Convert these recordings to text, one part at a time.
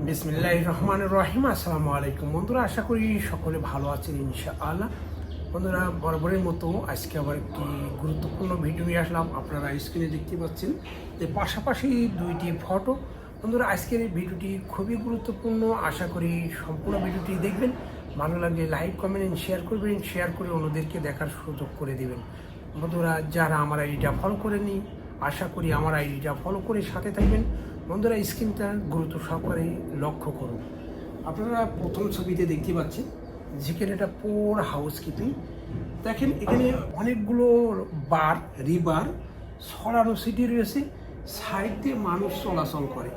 বিসমিল্লাহির রহমানির রহিম। আসসালামু আলাইকুম বন্ধুরা, আশা করি সকলে ভালো আছেন ইনশাআল্লাহ। বন্ধুরা, বরাবরের মতো আজকে আবার একটি গুরুত্বপূর্ণ ভিডিও নিয়ে আসলাম। আপনারা স্ক্রিনে দেখতে পাচ্ছেন যে পাশাপাশি দুইটি ফটো। বন্ধুরা, আজকের এই ভিডিওটি খুবই গুরুত্বপূর্ণ, আশা করি সম্পূর্ণ ভিডিওটি দেখবেন। ভালো লাগলে লাইক কমেন্ট শেয়ার করবেন, শেয়ার করে অন্যদেরকে দেখার সুযোগ করে দেবেন। বন্ধুরা, যারা আমার আইডিটা ফলো করেনি, আশা করি আমার আইডিটা ফলো করে সাথে থাকবেন। বন্ধুরা, স্ক্রিনটা গুরুত্ব সহকারে লক্ষ্য করুন। আপনারা প্রথম ছবিতে দেখতে পাচ্ছেন যেখানে এটা পোর হাউসকিপিং। দেখেন এখানে অনেকগুলো রিবার ছড়ানো সিটি রয়েছে, সাইড দিয়ে মানুষ চলাচল করে।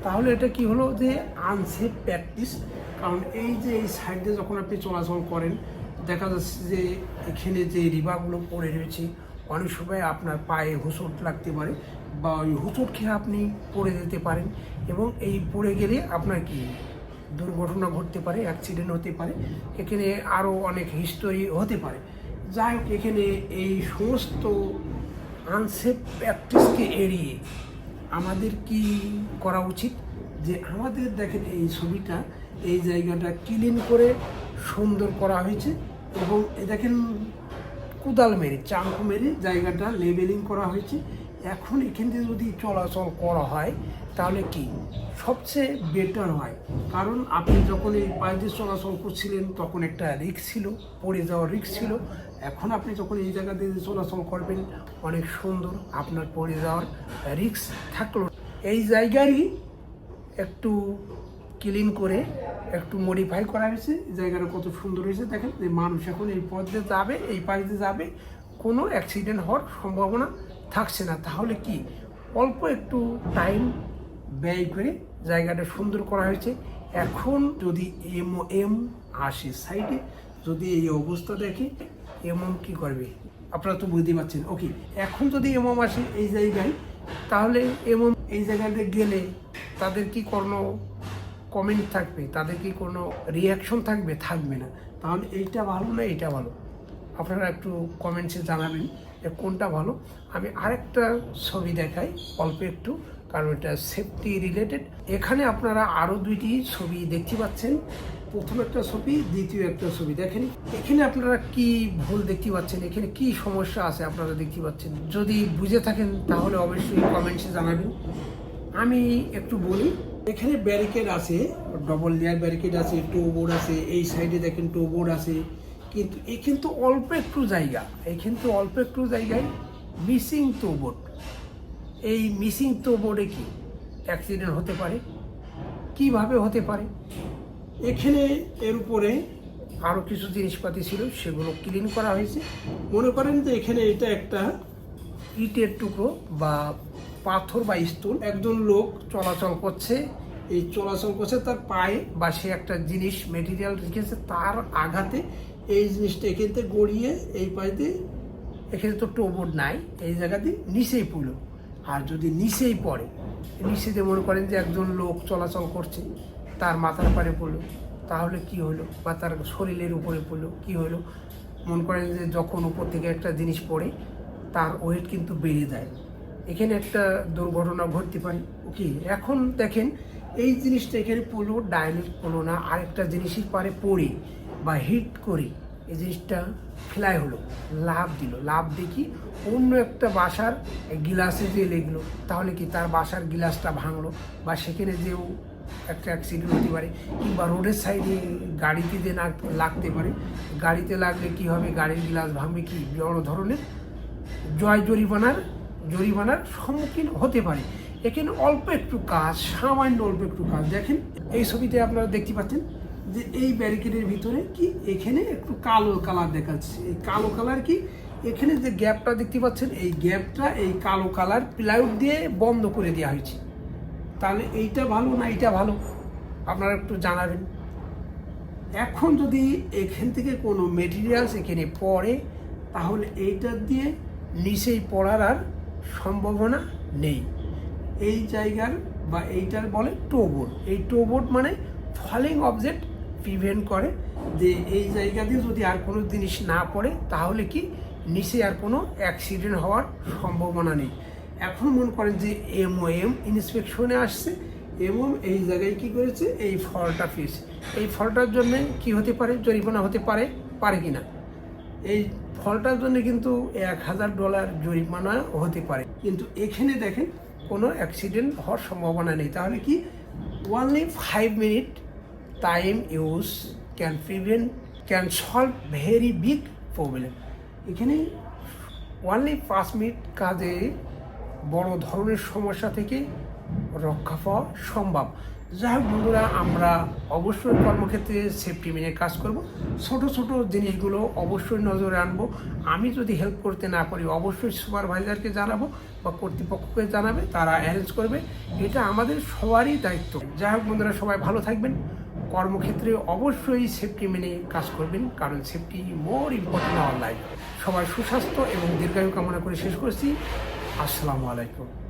তাহলে এটা কি হলো যে আনসেফ প্র্যাকটিস। কারণ এই যে এই সাইড দিয়ে যখন আপনি চলাচল করেন, দেখা যাচ্ছে যে এখানে যে রিবারগুলো পড়ে রয়েছে, অনেক সময় আপনার পায়ে হোঁচট লাগতে পারে বা ওই হোঁচট খেয়ে আপনি পড়ে যেতে পারেন, এবং এই পড়ে গেলে আপনার কি দুর্ঘটনা ঘটতে পারে, অ্যাক্সিডেন্ট হতে পারে, এখানে আরও অনেক হিস্টোরি হতে পারে। যাই হোক, এখানে এই সমস্ত আনসেফ প্র্যাকটিসকে এড়িয়ে আমাদের কি করা উচিত, যে আমাদের দেখেন এই ছবিটা, এই জায়গাটা ক্লিন করে সুন্দর করা হয়েছে, এবং দেখেন কোদাল মেরে চাঙ্কু মেরে জায়গাটা লেবেলিং করা হয়েছে। এখন এখান থেকে যদি চলাচল করা হয় তাহলে কি সবচেয়ে বেটার হয়। কারণ আপনি যখন এই পায়ে দিয়ে চলাচল করছিলেন তখন একটা রিস্ক ছিল, পড়ে যাওয়ার রিস্ক ছিল। এখন আপনি যখন এই জায়গা দিয়ে চলাচল করবেন অনেক সুন্দর, আপনার পড়ে যাওয়ার রিস্ক থাকলো। এই জায়গারই একটু ক্লিন করে একটু মডিফাই করা হয়েছে, জায়গাটা কত সুন্দর হয়েছে। দেখেন যে মানুষ এখন এই পথ দিয়ে যাবে, এই পাশ দিয়ে যাবে, কোনো অ্যাক্সিডেন্ট হওয়ার সম্ভাবনা থাকছে না। তাহলে কি অল্প একটু টাইম ব্যয় করে জায়গাটা সুন্দর করা হয়েছে। এখন যদি এম আসে সাইডে, যদি এই অবস্থা দেখে, এমন কি করবে আপনারা তো বুঝতে পারছেন। ওকে, এখন যদি এমন আসে এই জায়গায়, তাহলে এমন এই জায়গাতে গেলে তাদের কি কোনো কমেন্ট থাকবে, তাদের কি কোনো রিয়াকশন থাকবে? থাকবে না। তাহলে এইটা ভালো না এইটা ভালো? আপনারা একটু কমেন্টসে জানাবেন যে কোনটা ভালো। আমি আরেকটা ছবি দেখাই অল্প একটু, কারণ এটা সেফটি রিলেটেড। এখানে আপনারা আরও দুইটি ছবি দেখতে পাচ্ছেন, প্রথম একটা ছবি, দ্বিতীয় একটা ছবি। দেখেন এখানে আপনারা কি ভুল দেখতে পাচ্ছেন, এখানে কি সমস্যা আছে আপনারা দেখতে পাচ্ছেন। যদি বুঝে থাকেন তাহলে অবশ্যই কমেন্টসে জানাবেন। আমি একটু বলি, এখানে ব্যারিকেড আছে, ডবল লেয়ার ব্যারিকেড আছে, টো বোর্ড আছে, এই সাইডে দেখেন টো বোর্ড আছে, কিন্তু এই কিন্তু অল্প একটু জায়গা, এই কিন্তু অল্প একটু জায়গায় মিসিং টো বোর্ড। এই মিসিং টো বোর্ডে কি অ্যাক্সিডেন্ট হতে পারে? কিভাবে হতে পারে? এখানে এর উপরে আরও কিছু জিনিসপাতি ছিল, সেগুলো ক্লিন করা হয়েছে। মনে করেন যে এখানে এটা একটা ইটের টুকরো বা পাথর বা স্টোন, একজন লোক চলাচল করছে, এই চলাচল করছে তার পায়ে, বা সে একটা জিনিস মেটেরিয়াল রেখেছে, তার আঘাতে এই জিনিসটা এখান থেকে গড়িয়ে এই পায়ে দিয়ে, এখানে তো টোবোর্ড নাই, এই জায়গাতে নিচেই পড়লো। আর যদি নিচেই পড়ে, নিচেতে মনে করেন যে একজন লোক চলাচল করছে, তার মাথার পাড়ে পড়লো, তাহলে কি হলো? বা তার শরীরের উপরে পড়লো, কি হলো? মনে করেন যে যখন উপর থেকে একটা জিনিস পড়ে তার ওয়েট কিন্তু বেড়ে যায়, এখানে একটা দুর্ঘটনা ঘটতে পারে। ওকে, এখন দেখেন এই জিনিসটা এখানে পড়লো, ডাইরেক্ট পড়লো না, আরেকটা জিনিসের পারে পড়ে বা হিট করে এই জিনিসটা ফ্লাই হলো, লাভ দিল, লাভ দেখি অন্য একটা বাসার গিলাসে যে লেগলো, তাহলে কি তার বাসার গিলাসটা ভাঙলো, বা সেখানে যেও একটা অ্যাক্সিডেন্ট হতে পারে। কিংবা রোডের সাইডে গাড়িতে যে লাগতে পারে, গাড়িতে লাগলে কি হবে? গাড়ির গ্লাস ভাঙবে, কি বড় ধরনের জরিমানার সম্মুখীন হতে পারে। এখানে অল্প একটু কাজ, সামান্য অল্প একটু কাজ। দেখেন এই ছবিতে আপনারা দেখতে পাচ্ছেন যে এই ব্যারিকেডের ভিতরে কি এখানে একটু কালো কালার দেখাচ্ছে। এই কালো কালার কি, এখানে যে গ্যাপটা দেখতে পাচ্ছেন, এই গ্যাপটা এই কালো কালার প্লাইউড দিয়ে বন্ধ করে দেওয়া হয়েছে। তাহলে এইটা ভালো না এইটা ভালো? আপনারা একটু জানাবেন। এখন যদি এখান থেকে কোনো মেটেরিয়ালস এখানে পড়ে, তাহলে এইটা দিয়ে নিচেই পড়ার আর সম্ভাবনা নেই। এই জায়গার বা এইটার বলে টো বোর্ড। এই টো বোর্ড মানে ফলিং অবজেক্ট প্রিভেন্ট করে, যে এই জায়গা দিয়ে যদি আর কোনো জিনিস না পড়ে তাহলে কি নিচে আর কোনো অ্যাক্সিডেন্ট হওয়ার সম্ভাবনা নেই। এখন মনে করেন যে এমওএম ইন্সপেকশনে আসছে, এবং এই জায়গায় কি করেছে, এই ফলটা ফিস, এই ফলটার জন্য কি হতে পারে, জরিমানা হতে পারে, পারে কি না? এই ফলটার জন্য কিন্তু $1000 জরিমানা হতে পারে। কিন্তু এখানে দেখেন কোনো অ্যাক্সিডেন্ট হওয়ার সম্ভাবনা নেই। তাহলে কি only 5 minute time use can solve very big problem। এখানে only 5 মিনিট কাজে বড় ধরনের সমস্যা থেকে রক্ষা পাওয়া সম্ভব। যাই হোক বন্ধুরা, আমরা অবশ্যই কর্মক্ষেত্রে সেফটি মেনে কাজ করব। ছোট ছোট জিনিসগুলো অবশ্যই নজরে আনবো। আমি যদি হেল্প করতে না পারি অবশ্যই সুপারভাইজারকে জানাবো বা কর্তৃপক্ষকে জানাবে, তারা অ্যারেঞ্জ করবে। এটা আমাদের সবারই দায়িত্ব। যাই হোক বন্ধুরা, সবাই ভালো থাকবেন। কর্মক্ষেত্রে অবশ্যই সেফটি মেনে কাজ করবেন, কারণ safety more important our life. সবার সুস্বাস্থ্য এবং দীর্ঘায়ু কামনা করে শেষ করছি। আসসালামু আলাইকুম।